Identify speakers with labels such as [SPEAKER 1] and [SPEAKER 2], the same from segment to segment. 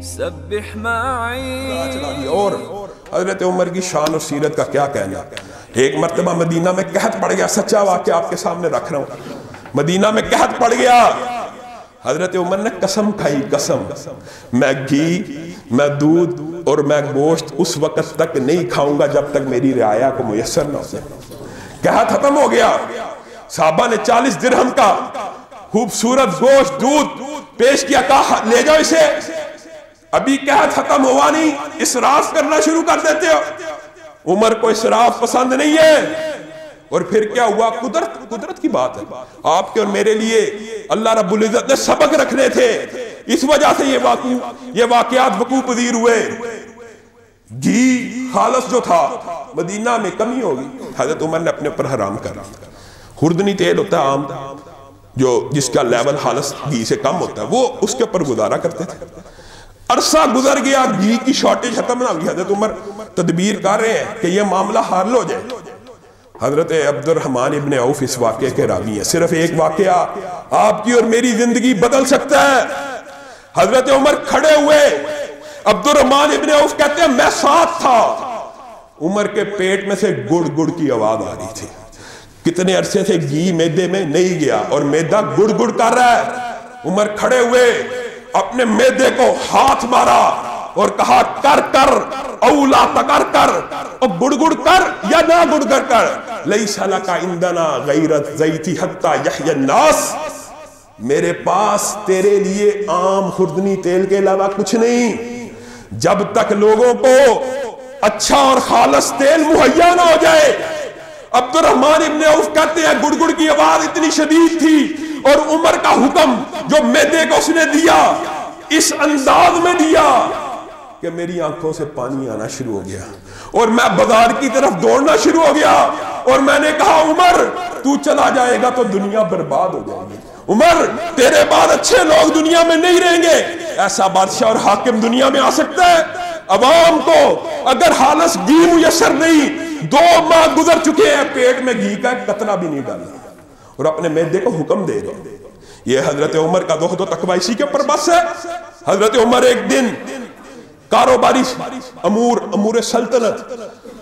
[SPEAKER 1] سبح معي.
[SPEAKER 2] اور حضرت عمر کی شان اور سیرت کا کیا کہنا. ایک مرتبہ مدینہ میں قحط پڑ گیا, سچا واقعہ آپ کے سامنے رکھ رہا ہوں. مدینہ میں قحط پڑ گیا. حضرت عمر نے قسم کھائی, قسم, میں گھی, میں دودھ اور میں گوشت اس وقت تک نہیں کھاؤں گا جب تک میری رعایا کو میسر نہ ہو جائے. قحط ختم ہو گیا. صحابہ نے 40 درہم کا خوبصورت گوشت دودھ پیش کیا, کہا لے جاؤ اسے, ابھی قحط ختم ہوا نہیں, اسراف کرنا شروع کر دیتے ہو. عمر کو اسراف پسند نہیں ہے. اور پھر کیا ہوا, قدرت کی بات ہے, آپ کے اور میرے لیے اللہ رب العزت نے سبق رکھنے تھے, اس وجہ سے یہ واقعات وقوع پذیر ہوئے. گھی خالص جو تھا مدینہ میں کمی ہوگی, حضرت عمر نے اپنے اوپر حرام کر. خوردنی تیل ہوتا ہے عام, جو جس کا لیول خالص گھی سے کم ہوتا ہے, وہ اس کے اوپر گزارا کرتے تھے. عرصہ گزر گیا, گھی کی شارٹیج ختم نہ ہوئی. حضرت عمر تدبیر کر رہے ہیں کہ یہ معاملہ حل ہو جائے. حضرت عبد الرحمن ابن عوف اس واقعے کے راوی ہیں. صرف ایک واقعہ آپ کی اور میری زندگی بدل سکتا ہے. حضرت عمر کھڑے ہوئے, عبد الرحمن ابن عوف کہتے ہیں میں ساتھ تھا. عمر کے پیٹ میں سے گڑ گڑ کی آواز آ رہی تھی. کتنے عرصے سے گھی میدے میں نہیں گیا اور میدا گڑ گڑ کر رہا ہے. عمر کھڑے ہوئے, اپنے میدے کو ہاتھ مارا اور کہا کر کر اولا تکر کر, اور گڑ گڑ کر یا نہ گڑ گڑ کر. لیس لک عندنا غیر الزیت حتی یحیی الناس, میرے پاس تیرے لیے عام خوردنی تیل کے علاوہ کچھ نہیں, جب تک لوگوں کو اچھا اور خالص تیل مہیا نہ ہو جائے. عبد الرحمن ابن عوف کہتے ہیں گڑ گڑ کی آواز اتنی شدید تھی, اور عمر کا حکم جو میدے کو اس نے دیا اس انداز میں دیا کہ میری آنکھوں سے پانی آنا شروع ہو گیا, اور میں بازار کی طرف دوڑنا شروع ہو گیا. اور میں نے کہا عمر تو چلا جائے گا تو دنیا برباد ہو جائے گی. عمر تیرے بعد اچھے لوگ دنیا میں نہیں رہیں گے. ایسا بادشاہ اور حاکم دنیا میں آ سکتا ہے. عوام کو اگر خالص گھی میسر نہیں, 2 ماہ گزر چکے ہیں, پیٹ میں گھی کا قطرہ بھی نہیں ڈالا, اور اپنے معدے کو حکم دے رہے ہیں. یہ حضرت عمر کا زہد و تقوی اسی کے اوپر بس ہے. حضرت عمر ایک دن کاروباری امور سلطنت,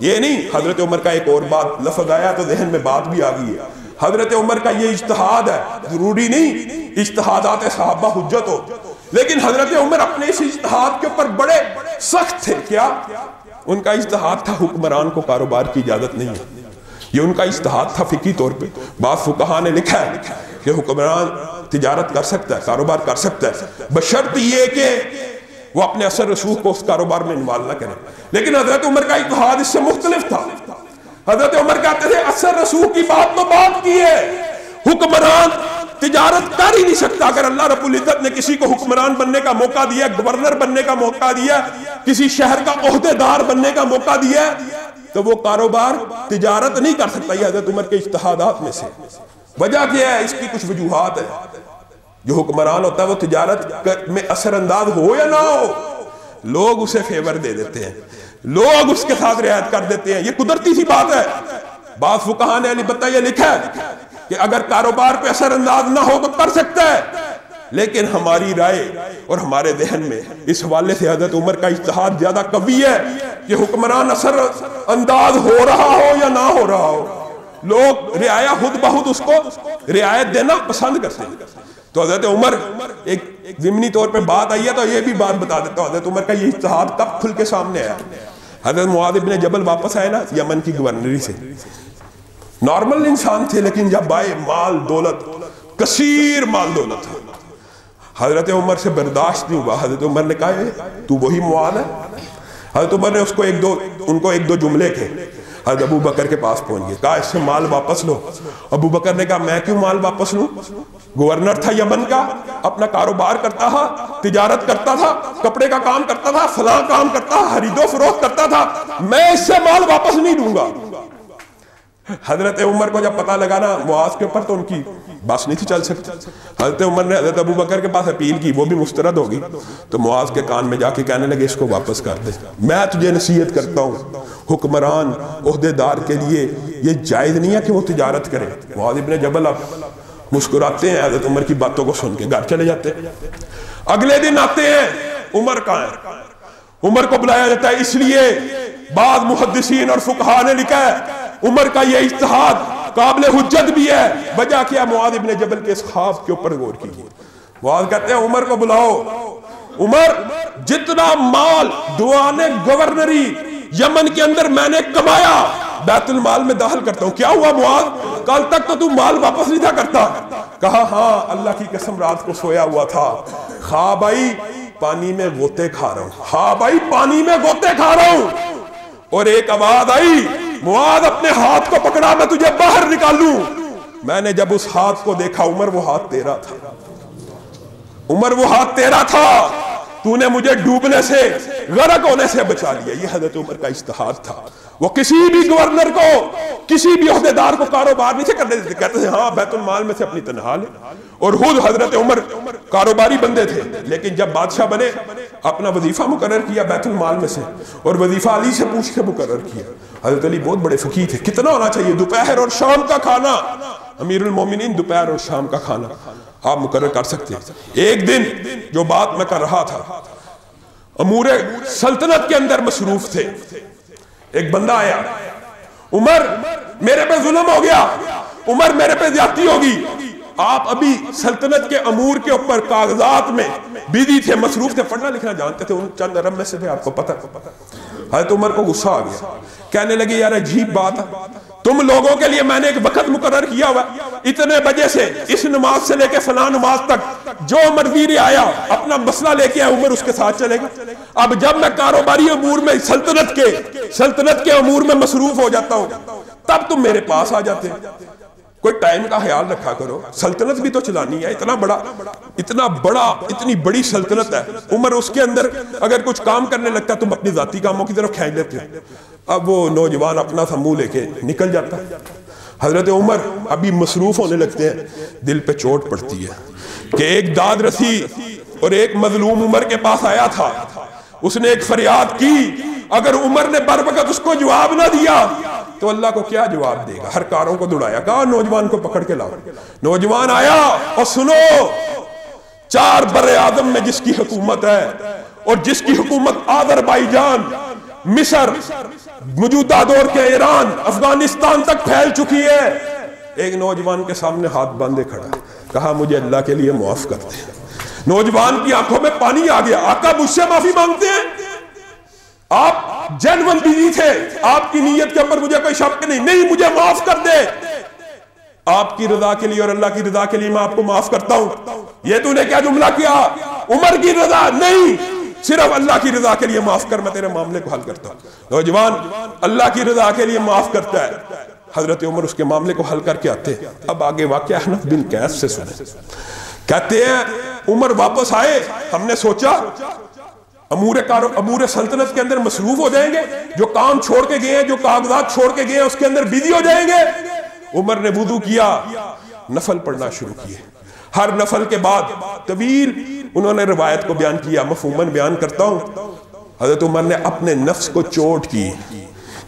[SPEAKER 2] یہ نہیں, حضرت عمر کا ایک اور بات لفظ آیا تو ذہن میں بات بھی آ گئی ہے. حضرت عمر کا یہ اجتہاد ہے, ضروری نہیں اجتہادات صحابہ حجت ہو, لیکن حضرت عمر اپنے اس اجتہاد کے اوپر بڑے سخت تھے. کیا ان کا اجتہاد تھا حکمران کو کاروبار کی اجازت نہیں ہے. یہ ان کا اجتہاد تھا فقہی طور پہ. بعض فقہا نے لکھا ہے کہ حکمران تجارت کر سکتا ہے, کاروبار کر سکتا ہے, بشرط یہ کہ وہ اپنے اثر رسوخ کو اس کاروبار میں انوالو نہ کرے. لیکن حضرت عمر کا اجتہاد اس سے مختلف تھا. حضرت عمر کہتے تھے اثر رسوخ کی بات تو بات کی ہے, حکمران تجارت کر ہی نہیں سکتا. اگر اللہ رب العزت نے کسی کو حکمران بننے کا موقع دیا, گورنر بننے کا موقع دیا, کسی شہر کا عہدیدار بننے کا موقع دیا, تو وہ کاروبار تجارت نہیں کر سکتا. یہ حضرت عمر کے اجتہادات میں سے. وجہ کیا ہے؟ اس کی کچھ وجوہات ہیں. جو حکمران ہوتا ہے وہ تجارت میں اثر انداز ہو یا نہ ہو, لوگ اسے فیور دے دیتے ہیں, لوگ اس کے ساتھ رعایت کر دیتے ہیں. یہ قدرتی سی بات ہے. بعض فقہا نے البتہ یہ لکھا ہے کہ اگر کاروبار پہ اثر انداز نہ ہو تو کر سکتا ہے, لیکن ہماری رائے اور ہمارے ذہن میں اس حوالے سے حضرت عمر کا اجتہاد زیادہ قوی ہے کہ حکمران اثر انداز ہو رہا ہو یا نہ ہو رہا ہو, لوگ رعایا خود بخود اس کو رعایت دینا پسند کرتے ہیں. تو حضرت عمر ایک ضمنی طور پہ بات آئی ہے تو یہ بھی بات بتا دیتا ہوں. حضرت عمر کا یہ اجتہاد کب کھل کے سامنے آیا؟ حضرت معاذ ابن جبل واپس آئے نا یمن کی گورنری سے, نارمل انسان تھے لیکن جب آئے مال دولت, کثیر مال دولت, حضرت عمر سے برداشت نہیں ہوا. حضرت عمر نے کہا تو وہی معاذ ہے؟ حضرت عمر نے ان کو ایک دو جملے کہے. حضرت ابو بکر کے پاس پہنچ گئے, کہا اس سے مال واپس لو. ابو بکر نے کہا میں کیوں مال واپس لوں؟ گورنر تھا یمن کا, اپنا کاروبار کرتا تھا, تجارت کرتا تھا, کپڑے کا کام کرتا تھا, فلاں کام کرتا تھا, خرید و فروخت کرتا تھا, میں اس سے مال واپس نہیں دوں گا. حضرت عمر کو جب پتہ لگا نا معاذ کے اوپر تو ان کی بس نہیں تھی چل سکتی. حضرت عمر نے حضرت ابو بکر کے پاس اپیل کی, وہ بھی مسترد ہوگی, تو معاذ کے کان میں جا کے کہنے لگے اس کو واپس کر دے. میں تجھے نصیحت کرتا ہوں, حکمران عہدیدار کے لیے یہ جائز نہیں ہے کہ وہ تجارت کرے. معاذ ابن جبل اب مسکراتے ہیں, حضرت عمر کی باتوں کو سن کے گھر چلے جاتے ہیں. اگلے دن آتے ہیں, عمر کہاں ہے؟ عمر کو بلایا جاتا ہے اس لیے بعض محدثین اور فقہا نے لکھا ہے عمر کا یہ اجتہاد قابل حجت بھی ہے. وجہ کیا؟ معاذ ابن جبل کے اس خواب کے اوپر غور کیجیے. معاذ کہتے ہیں عمر کو بلاؤ. عمر جتنا مال دیوان گورنری یمن کے اندر میں نے کمایا بیت المال میں داخل کرتا ہوں. کیا ہوا معاذ؟ کل تک تو مال واپس نہیں تھا کرتا. کہا ہاں اللہ کی قسم رات کو سویا ہوا تھا, خواب آئی پانی میں غوطے کھا رہا ہوں, خواب آئی پانی میں غوطے کھا رہا ہوں, اور ایک آواز آئی معاذ اپنے ہاتھ کو پکڑا میں تجھے باہر نکالوں. میں نے جب اس ہاتھ کو دیکھا عمر وہ ہاتھ تیرا تھا, عمر وہ ہاتھ تیرا تھا, تو نے مجھے ڈوبنے سے غرق ہونے سے بچا لیا. یہ حضرت عمر کا اجتہاد تھا. وہ کسی بھی گورنر کو کسی بھی عہدیدار کو کاروبار نہیں سے کرنے دیتے, کہتے تھے ہاں بیت المال میں سے اپنی تنہا لے. اور خود حضرت عمر کاروباری بندے تھے, لیکن جب بادشاہ بنے اپنا وظیفہ مقرر کیا بیت المال میں سے, اور وظیفہ علی سے پوچھ کے مقرر کیا. حضرت علی بہت بڑے فقیہ تھے. کتنا ہونا چاہیے؟ دوپہر اور شام کا کھانا, امیر المومنین دوپہر اور شام کا کھانا آپ مقرر کر سکتے ہیں. ایک دن جو بات میں کر رہا تھا, امور سلطنت کے اندر مصروف تھے, ایک بندہ آیا, عمر میرے پہ ظلم ہو گیا, عمر میرے پہ زیادتی ہوگی. آپ ابھی سلطنت کے امور کے اوپر کاغذات میں بیدی تھے, مصروف تھے, پڑھنا لکھنا جانتے تھے, ان چند نرم میں سے بھی آپ کو پتہ. حضرت عمر کو غصہ آ گیا, کہنے لگے یار عجیب بات ہے, تم لوگوں کے لیے میں نے ایک وقت مقرر کیا ہوا, اتنے بجے سے اس نماز سے لے کے فلاں نماز تک جو مرضی نے آیا اپنا مسئلہ لے کے عمر اس کے ساتھ چلے گا. اب جب میں کاروباری امور میں سلطنت کے امور میں مصروف ہو جاتا ہوں تب تم میرے پاس آ جاتے. کوئی ٹائم کا خیال رکھا کرو, سلطنت بھی تو چلانی ہے. اتنی بڑی سلطنت ہے. عمر اس کے اندر اگر کچھ کام کرنے لگتا تم اپنی ذاتی کاموں کی طرف کھینچ لیتے ہو. اب وہ نوجوان اپنا سا منہ لے کے نکل جاتا. حضرت عمر ابھی مصروف ہونے لگتے ہیں, دل پہ چوٹ پڑتی ہے کہ ایک داد رسی اور ایک مظلوم عمر کے پاس آیا تھا, اس نے ایک فریاد کی, اگر عمر نے بر وقت اس کو جواب نہ دیا تو اللہ کو کیا جواب دے گا. ہر کاروں کو دوڑایا, کہا نوجوان کو پکڑ کے لاؤ. نوجوان آیا, اور سنو 4 بر اعظم میں جس کی حکومت ہے اور جس کی حکومت آذربائیجان, مصر, موجودہ دور کے ایران, افغانستان تک پھیل چکی ہے, ایک نوجوان کے سامنے ہاتھ باندھے کھڑا, کہا مجھے اللہ کے لیے معاف کر دے. نوجوان کی آنکھوں میں پانی آ گیا, آقا مجھ سے معافی مانگتے ہیں؟ آپ جنون بیوی تھے, آپ کی نیت کے اوپر مجھے کوئی شک نہیں, مجھے معاف کر دے. آپ کی رضا کے لیے اور اللہ کی رضا کے لیے میں آپ کو معاف کرتا ہوں. یہ تو نے کیا جملہ کیا؟ عمر کی رضا نہیں, صرف اللہ کی رضا کے لیے معاف کر, میں تیرے معاملے کو حل کرتا ہوں. نوجوان اللہ کی رضا کے لیے معاف کرتا ہے. حضرت عمر اس کے معاملے کو حل کر کے آتے. اب آگے واقعہ حنف بن قیس سے سنیں. کہتے ہیں عمر واپس آئے, ہم نے سوچا امور سلطنت کے اندر مصروف ہو جائیں گے, جو کام چھوڑ کے گئے ہیں, جو کاغذات چھوڑ کے گئے ہیں اس کے اندر بیزی ہو جائیں گے. عمر نے وضو کیا, نفل پڑھنا شروع کیے. ہر نفل کے بعد طویل انہوں نے روایت کو بیان کیا, مفہوماً بیان کرتا ہوں. حضرت عمر نے اپنے نفس کو چوٹ کی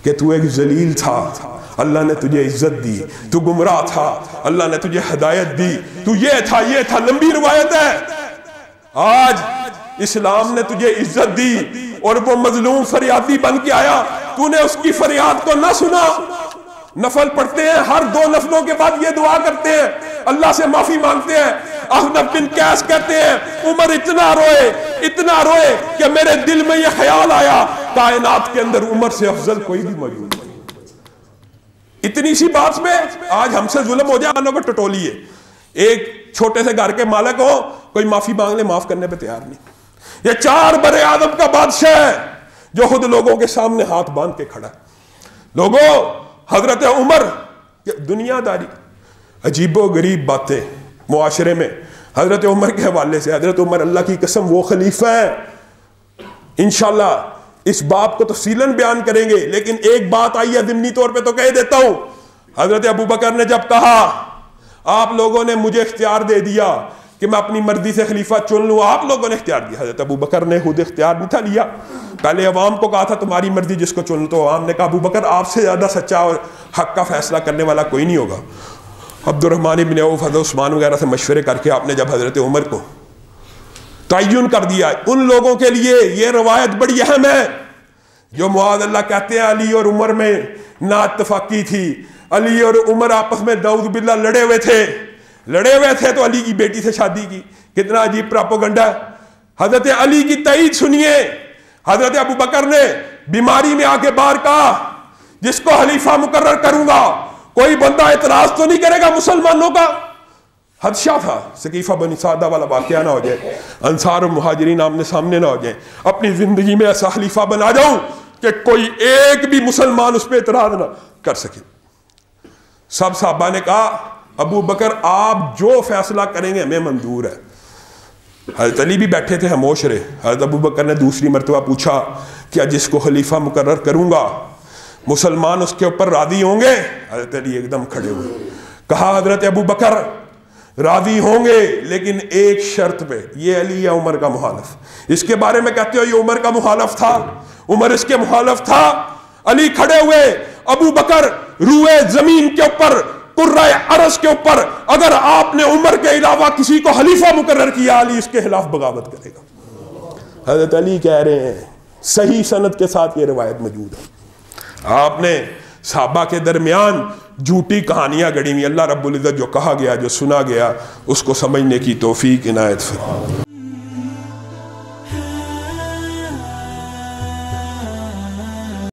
[SPEAKER 2] کہ تو ایک ذلیل تھا, اللہ نے تجھے عزت دی, تو گمراہ تھا, اللہ نے تجھے ہدایت دی, تو یہ تھا, لمبی روایت ہے. آج اسلام نے تجھے عزت دی اور وہ مظلوم فریادی بن کے آیا, تو نے اس کی فریاد کو نہ سنا. نفل پڑھتے ہیں, ہر 2 نفلوں کے بعد یہ دعا کرتے ہیں, اللہ سے معافی مانگتے ہیں. حنف بن قیس کہتے ہیں عمر اتنا روئے کہ میرے دل میں یہ خیال آیا کائنات کے اندر عمر سے افضل کوئی بھی موجود نہیں. اتنی سی بات میں آج ہم سے ظلم ہو جائے, آنوں کو ٹٹولیے. ایک چھوٹے سے گھر کے مالک ہو, کوئی معافی مانگ لے, معاف کرنے پہ تیار نہیں. یہ 4 بر اعظم کا بادشاہ ہے جو خود لوگوں کے سامنے ہاتھ باندھ کے کھڑا ہے. لوگوں, حضرت عمر دنیا داری, عجیب و غریب باتیں معاشرے میں حضرت عمر کے حوالے سے. حضرت عمر اللہ کی قسم وہ خلیفہ ہیں, انشاءاللہ اس باب کو تفصیلاً بیان کریں گے, لیکن ایک بات آئی ہے ضمنی طور پہ تو کہہ دیتا ہوں. حضرت ابو بکر نے جب کہا آپ لوگوں نے مجھے اختیار دے دیا کہ میں اپنی مرضی سے خلیفہ چن لوں, آپ لوگوں نے اختیار دیا. حضرت ابو بکر نے خود اختیار نہیں تھا لیا, پہلے عوام کو کہا تھا تمہاری مرضی جس کو چن لو, تو عوام نے کہا ابو بکر آپ سے زیادہ سچا اور حق کا فیصلہ کرنے والا کوئی نہیں ہوگا. عبد الرحمن بن عوف, حضرت عثمان وغیرہ سے مشورے کر کے آپ نے جب حضرت عمر کو تعین کر دیا ان لوگوں کے لیے یہ روایت بڑی اہم ہے جو معاذ اللہ کہتے ہیں علی اور عمر میں نا اتفاقی تھی، علی اور عمر آپس میں نعوذ باللہ لڑے ہوئے تھے تو علی کی بیٹی سے شادی کی. کتنا عجیب پراپوگنڈا ہے. حضرت علی کی تائید سنیے. حضرت ابو بکر نے بیماری میں آ کے بار کہا جس کو خلیفہ مقرر کروں گا کوئی بندہ اعتراض تو نہیں کرے گا مسلمانوں کا. خدشہ تھا ثقیفہ بنی سعدہ والا واقعہ نہ ہو جائے، انصار و مہاجرین آمنے سامنے نہ ہو جائیں، اپنی زندگی میں ایسا خلیفہ بنا جاؤں کہ کوئی ایک بھی مسلمان اس پہ اعتراض نہ کر سکے. سب صحابہ نے کہا ابو بکر آپ جو فیصلہ کریں گے ہمیں منظور ہے. حضرت علی بھی بیٹھے تھے خاموش رہے. حضرت ابو بکر نے دوسری مرتبہ پوچھا کیا جس کو خلیفہ مقرر کروں گا مسلمان اس کے اوپر راضی ہوں گے؟ حضرت علی ایک دم کھڑے ہوئے. کہا حضرت ابو بکر راضی ہوں گے لیکن ایک شرط پہ. یہ علی یا عمر کا مخالف؟ اس کے بارے میں کہتے ہو یہ عمر کا مخالف تھا، عمر اس کے مخالف تھا. علی کھڑے ہوئے، ابو بکر روئے زمین کے اوپر قرۂ عرش کے اوپر اگر آپ نے عمر کے علاوہ کسی کو خلیفہ مقرر کیا علی اس کے خلاف بغاوت کرے گا. حضرت علی کہہ رہے ہیں صحیح سند کے ساتھ یہ روایت موجود ہے. آپ نے صحابہ کے درمیان جھوٹی کہانیاں گڑی ہوئی. اللہ رب العزت جو کہا گیا جو سنا گیا اس کو سمجھنے کی توفیق عنایت فرمائے.